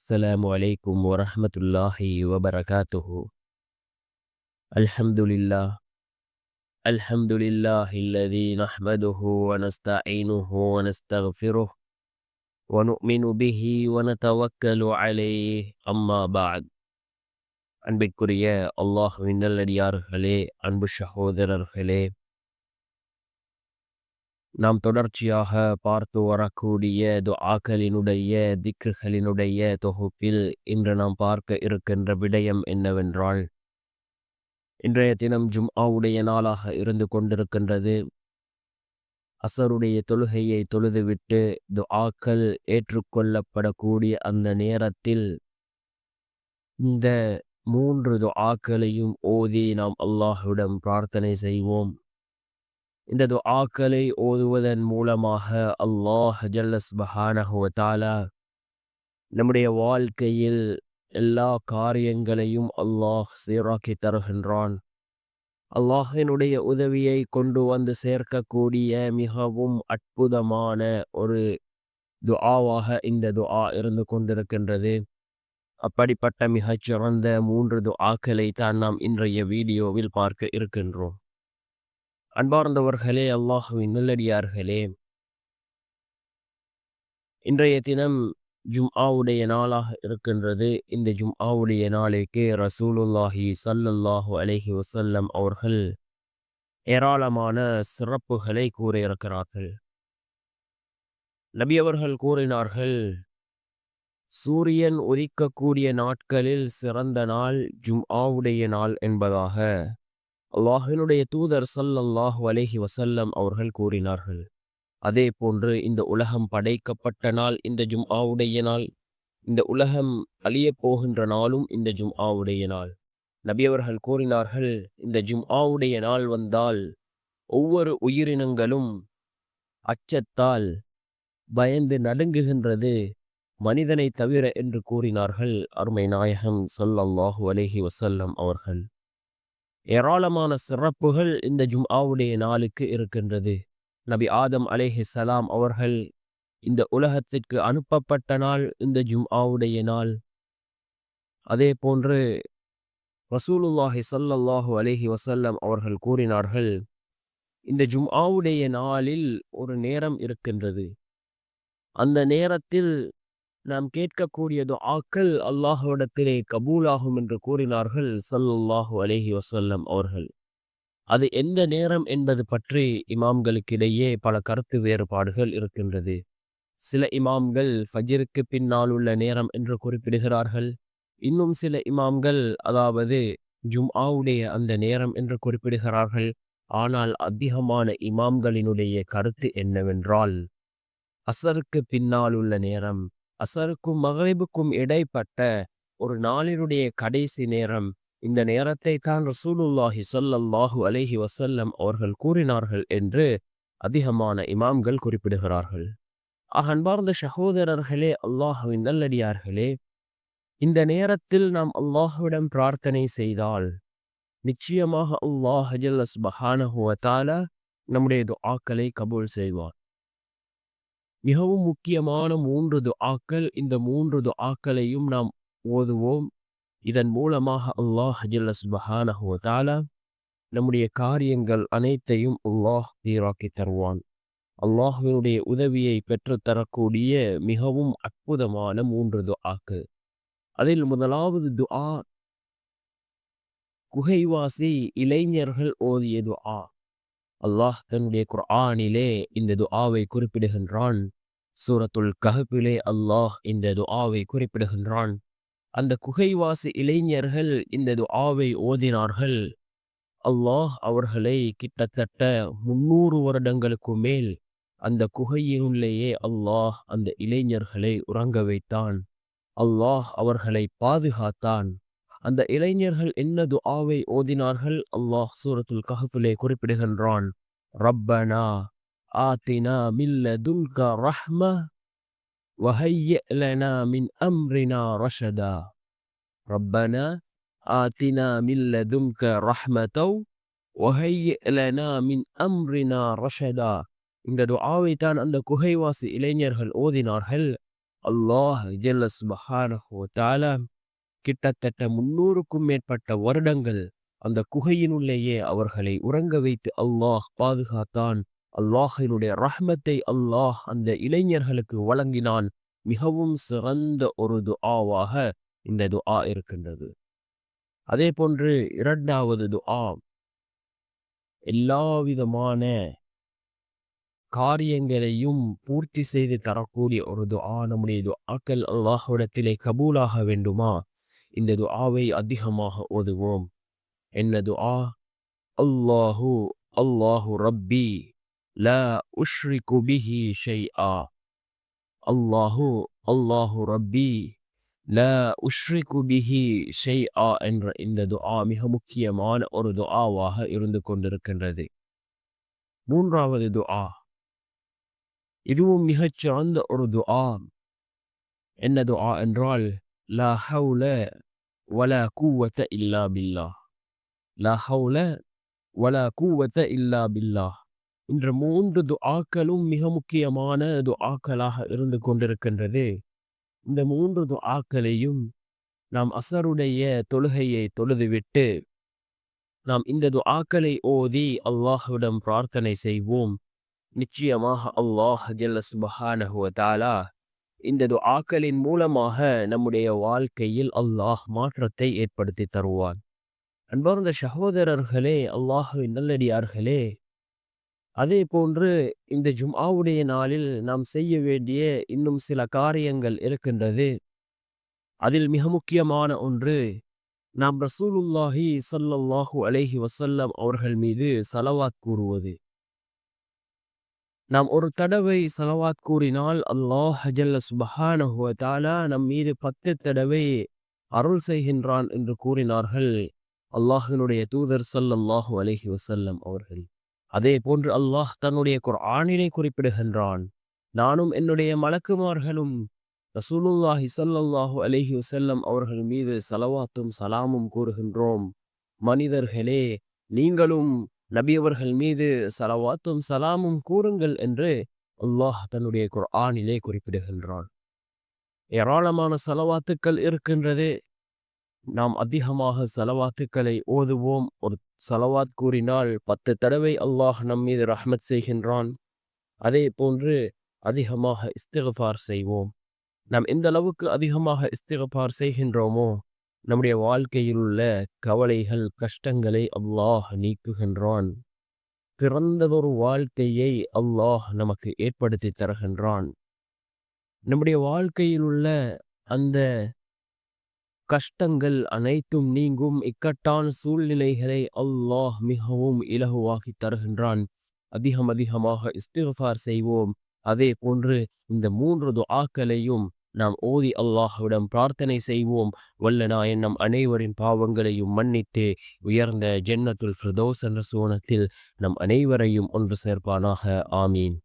السلام عليكم ورحمة الله وبركاته. الحمد لله الحمد لله الذي نحمده ونستعينه ونستغفره ونؤمن به ونتوكل عليه. أما بعد. அன்பிற்குரிய அல்லாஹ்வின் நல்லடியார்களே, அன்பு சகோதரர்களே, நாம் தொடர்ச்சியாக பார்த்து வரக்கூடிய துஆக்களினுடைய திக்ருகளினுடைய தொகுப்பில் இன்று நாம் பார்க்க இருக்கின்ற விடயம் என்னவென்றால், இன்றைய தினம் ஜும்ஆவுடைய நாளாக இருந்து கொண்டிருக்கின்றது. அசருடைய தொழுகையை தொழுதுவிட்டு துஆக்கள் ஏற்றுக்கொள்ளப்படக்கூடிய அந்த நேரத்தில் இந்த 3 துஆக்களையும் ஓதி நாம் அல்லாஹ்விடம் பிரார்த்தனை செய்வோம். இந்த துஆக்களை ஓதுவதன் மூலமாக அல்லாஹ் ஜல்ல சுப்ஹானஹு வ தஆலா நம்முடைய வாழ்க்கையில் எல்லா காரியங்களையும் அல்லாஹ் சீராக்கி தருகின்றான். அல்லாஹினுடைய உதவியை கொண்டு வந்து சேர்க்கக்கூடிய மிகவும் அற்புதமான ஒரு துஆவாக இந்த துஆ இருந்து கொண்டிருக்கின்றது. அப்படிப்பட்ட மிகச்சிறந்த 3 துஆக்களை தான் நாம் இன்றைய வீடியோவில் பார்க்க இருக்கின்றோம். அன்பார்ந்தவர்களே, அல்லாஹ்வின் நல்லடியார்களே, இன்றைய தினம் ஜும்ஆவுடைய நாளாக இருக்கின்றது. இந்த ஜும்ஆவுடைய நாளைக்கு ரசூலுல்லாஹி ஸல்லல்லாஹு அலைஹி வஸல்லம் அவர்கள் ஏராளமான சிறப்புகளை கூறியிருக்கிறார்கள். நபி அவர்கள் கூறினார்கள், சூரியன் உதிக்கக்கூடிய நாட்களில் சிறந்த நாள் ஜும்ஆவுடைய நாள் என்பதாக அல்லாஹ்வினுடைய தூதர் ஸல்லல்லாஹு அலைஹி வஸல்லம் அவர்கள் கூறினார்கள். அதே போன்று இந்த உலகம் படைக்கப்பட்ட நாள் இந்த ஜும்ஆவுடைய நாள், இந்த உலகம் அழியப் போகின்ற நாளும் இந்த ஜும்ஆவுடைய நாள். நபி அவர்கள் கூறினார்கள், இந்த ஜும்ஆவுடைய நாள் வந்தால் ஒவ்வொரு உயிரினங்களும் அச்சத்தால் பயந்து நடுங்குகின்றது, மனிதனை தவிர என்று கூறினார்கள் அருமை நாயகம் ஸல்லல்லாஹு அலைஹி வஸல்லம் அவர்கள். ஏராளமான சிறப்புகள் இந்த ஜும்ஆவுடைய நாளுக்கு இருக்கின்றது. நபி ஆதம் அலைஹிஸ்ஸலாம் அவர்கள் இந்த உலகத்திற்கு அனுப்பப்பட்ட நாள் இந்த ஜும்ஆவுடைய நாள். அதே போன்று ரசூலுல்லாஹி ஸல்லல்லாஹு அலைஹி வஸல்லம் அவர்கள் கூறினார்கள், இந்த ஜும்ஆவுடைய நாளில் ஒரு நேரம் இருக்கின்றது. அந்த நேரத்தில் நாம் கேட்கக்கூடிய துஆக்கள் அல்லாஹ்விடத்திலே கபூலாகும் என்று கூறினார்கள் ஸல்லல்லாஹு அலைஹி வஸல்லம் அவர்கள். அது எந்த நேரம் என்பது பற்றி இமாம்களுக்கிடையே பல கருத்து வேறுபாடுகள் இருக்கின்றது. சில இமாம்கள் ஃபஜ்ருக்கு பின்னால் உள்ள நேரம் என்று குறிப்பிடுகிறார்கள். இன்னும் சில இமாம்கள் அதாவது ஜும்ஆவுடைய அந்த நேரம் என்று குறிப்பிடுகிறார்கள். ஆனால் அதிகமான இமாம்களினுடைய கருத்து என்னவென்றால், அசருக்கு பின்னால் உள்ள நேரம், அசருக்கும் மக்ரிபுக்கும் இடைப்பட்ட ஒரு நாளினுடைய கடைசி நேரம், இந்த நேரத்தை தான் ரசூலுல்லாஹி ஸல்லல்லாஹு அலைஹி வஸல்லம் அவர்கள் கூறினார்கள் என்று அதிகமான இமாம்கள் குறிப்பிடுகிறார்கள். அன்பார்ந்த சகோதரர்களே, அல்லாஹ்வின் நல்லடியார்களே, இந்த நேரத்தில் நாம் அல்லாஹ்விடம் பிரார்த்தனை செய்தால் நிச்சயமாக அல்லாஹ் ஜல்ல சுப்ஹானஹு வ தஆலா நம்முடைய துஆக்களை கபூல் செய்வார். மிகவும் முக்கியமான 3 துஆக்கள். இந்த 3 துஆக்களையும் நாம் ஓதுவோம். இதன் மூலமாக அல்லாஹ் ஜல்ல சுப்ஹானஹு வ தஆலா நம்முடைய காரியங்கள் அனைத்தையும் அல்லாஹ் சீராக்கி தருவான். அல்லாஹ்வினுடைய உதவியை பெற்றுத்தரக்கூடிய மிகவும் அற்புதமான 3 துஆக்கள். அதில் முதலாவது துஆ குகைவாசி இளைஞர்கள் ஓதிய துஆ. அல்லாஹ் தன்னுடைய குர்ஆனிலே இந்த துஆவை குறிப்பிடுகின்றான். சூரத்துல் கஹ்ஃபிலே அல்லாஹ் இந்த துஆவை குறிப்பிடுகின்றான். அந்த குகைவாசி இளைஞர்கள் இந்த துஆவை ஓதினார்கள். அல்லாஹ் அவர்களை கிட்டத்தட்ட 300 வருடங்களுக்கு மேல் அந்த குகையினுள்ளேயே அல்லாஹ் அந்த இளைஞர்களை உறங்க வைத்தான். அல்லாஹ் அவர்களை பாதுகாத்தான். அந்த இளைஞர்கள் என்ன துஆவை ஓதினார்கள்? அல்லாஹ் சூரத்துல் கஹ்ஃபிலே குறிப்பிடுகின்றான், ரப்பனா ஆத்தினா மின் லதுன்க ரஹ்ம வஹய்யிஅ் லனா மின் அம்ரினா ரஷதா. ரப்பனா ஆத்தினா மின் லதுன்க ரஹ்மதவ் வஹய்யிஅ் லனா மின் அம்ரினா ரஷதா. இந்த துஆவை தான் அந்த குகைவாசி இளைஞர்கள் ஓதினார்கள். அல்லாஹ் ஜல்ல சுப்ஹானஹு வ தஆலா கிட்டத்தட்ட 300க்கும் மேற்பட்ட வருடங்கள் அந்த குகையினுள்ளேயே அவர்களை உறங்க வைத்து அல்லாஹ் பாதுகாத்தான். அல்லாஹினுடைய ரஹ்மத்தை அல்லாஹ் அந்த இளைஞர்களுக்கு வழங்கினான். மிகவும் சிறந்த ஒரு துஆவாக இந்த துஆ இருக்கின்றது. அதே போன்று 2வது துஆ, எல்லாவிதமான காரியங்களையும் பூர்த்தி செய்து தரக்கூடிய ஒரு துஆ. நம்முடைய துஆக்கள் அல்லாஹ்விடத்திலே கபூலாக வேண்டுமா? இந்த துஆவை அதிகமாக ஓதுவோம். என்ன துஆ? அல்லாஹு அல்லாஹு ரப்பி லா உஷ்ரிகு பிஹி ஷைஆ. அல்லாஹு அல்லாஹு ரப்பி லா உஷ்ரிகு பிஹி ஷைஆ என்ற இந்த துஆ மிக முக்கியமான ஒரு துஆவாக இருந்து கொண்டிருக்கின்றது. 3வது துஆ, இதுவும் மிகச் சிறந்த ஒரு துஆ. என்ன துஆ என்றால், லா ஹவுல வலா குவத்த இல்லா பில்லாஹ். லா ஹவுல வலா குவத்த இல்லா பில்லாஹ். இந்த 3 துஆக்களும் மிக முக்கியமான துஆக்களாக இருந்து கொண்டிருக்கின்றது. இந்த 3 துஆக்களையும் நாம் அஸருடைய தொழுகையை தொழுதுவிட்டு நாம் இந்த துஆக்களை ஓதி அல்லாஹ்விடம் பிரார்த்தனை செய்வோம். நிச்சயமாக அல்லாஹ் ஜல்ல சுப்ஹானஹு வ தஆலா இந்த துஆக்களின் மூலமாக நம்முடைய வாழ்க்கையில் அல்லாஹ் மாற்றத்தை ஏற்படுத்தி தருவான். அன்பார்ந்த சகோதரர்களே, அல்லாஹ்வின் நல்லடியார்களே, அதே போன்று இந்த ஜும்ஆவுடைய நாளில் நாம் செய்ய வேண்டிய இன்னும் சில காரியங்கள் இருக்கின்றது. அதில் மிக முக்கியமான ஒன்று, நாம் ரசூலுல்லாஹி ஸல்லல்லாஹு அலைஹி வஸல்லம் அவர்கள் மீது ஸலவாத் கூறுவது. நாம் ஒரு தடவை ஸலவாத் கூறினால் அல்லாஹ் ஜல்ல சுப்ஹானஹு வ தஆலா நம் மீது 10 தடவை அருள் செய்கின்றான் என்று கூறினார்கள் அல்லாஹ்வினுடைய தூதர் ஸல்லல்லாஹு அலைஹி வஸல்லம் அவர்கள். அதே போன்று அல்லாஹ் தன்னுடைய குர்ஆனிலே குறிப்பிடுகின்றான், நானும் என்னுடைய மலக்குமார்களும் ரசூலுல்லாஹி ஸல்லல்லாஹு அலைஹி வஸல்லம் அவர்கள் மீது ஸலவாத்தும் சலாமும் கூறுகின்றோம். மனிதர்களே, நீங்களும் நபி அவர்கள் மீது ஸலவாத்தும் சலாமும் கூறுங்கள் என்று அல்லாஹ் தன்னுடைய குர்ஆனிலே குறிப்பிடுகின்றான். ஏராளமான ஸலவாத்துக்கள் இருக்கின்றது. நாம் அதிகமாக ஸலவாத்துக்களை ஓதுவோம். ஒரு ஸலவாத் கூறினால் 10 தடவை அல்லாஹ் நம் மீது ரஹ்மத் செய்கின்றான். அதே போன்று அதிகமாக இஸ்திக்ஃபார் செய்வோம். நாம் எந்த அளவுக்கு அதிகமாக இஸ்திக்ஃபார் செய்கின்றோமோ நம்முடைய வாழ்க்கையில் உள்ள கவலைகள், கஷ்டங்களை அல்லாஹ் நீக்குகின்றான். பிறந்ததொரு வாழ்க்கையை அல்லாஹ் நமக்கு ஏற்படுத்தி தருகின்றான். நம்முடைய வாழ்க்கையில் உள்ள அந்த கஷ்டங்கள் அனைத்தும் நீங்கும். இக்கட்டான சூழ்நிலைகளை அல்லாஹ் மிகவும் இலகுவாக்கி தருகின்றான். அதிகமாக இஸ்திக்ஃபார் செய்வோம். அதே போன்று இந்த 3 துஆக்களையும் நாம் ஓதி அல்லாஹ்விடம் பிரார்த்தனை செய்வோம். வல்ல நாயன் நம் அனைவரின் பாவங்களையும் மன்னித்து உயர்ந்த ஜன்னத்துல் ஃபிர்தௌஸ் என்ற சுவனத்தில் நம் அனைவரையும் ஒன்று சேர்ப்பானாக. ஆமீன்.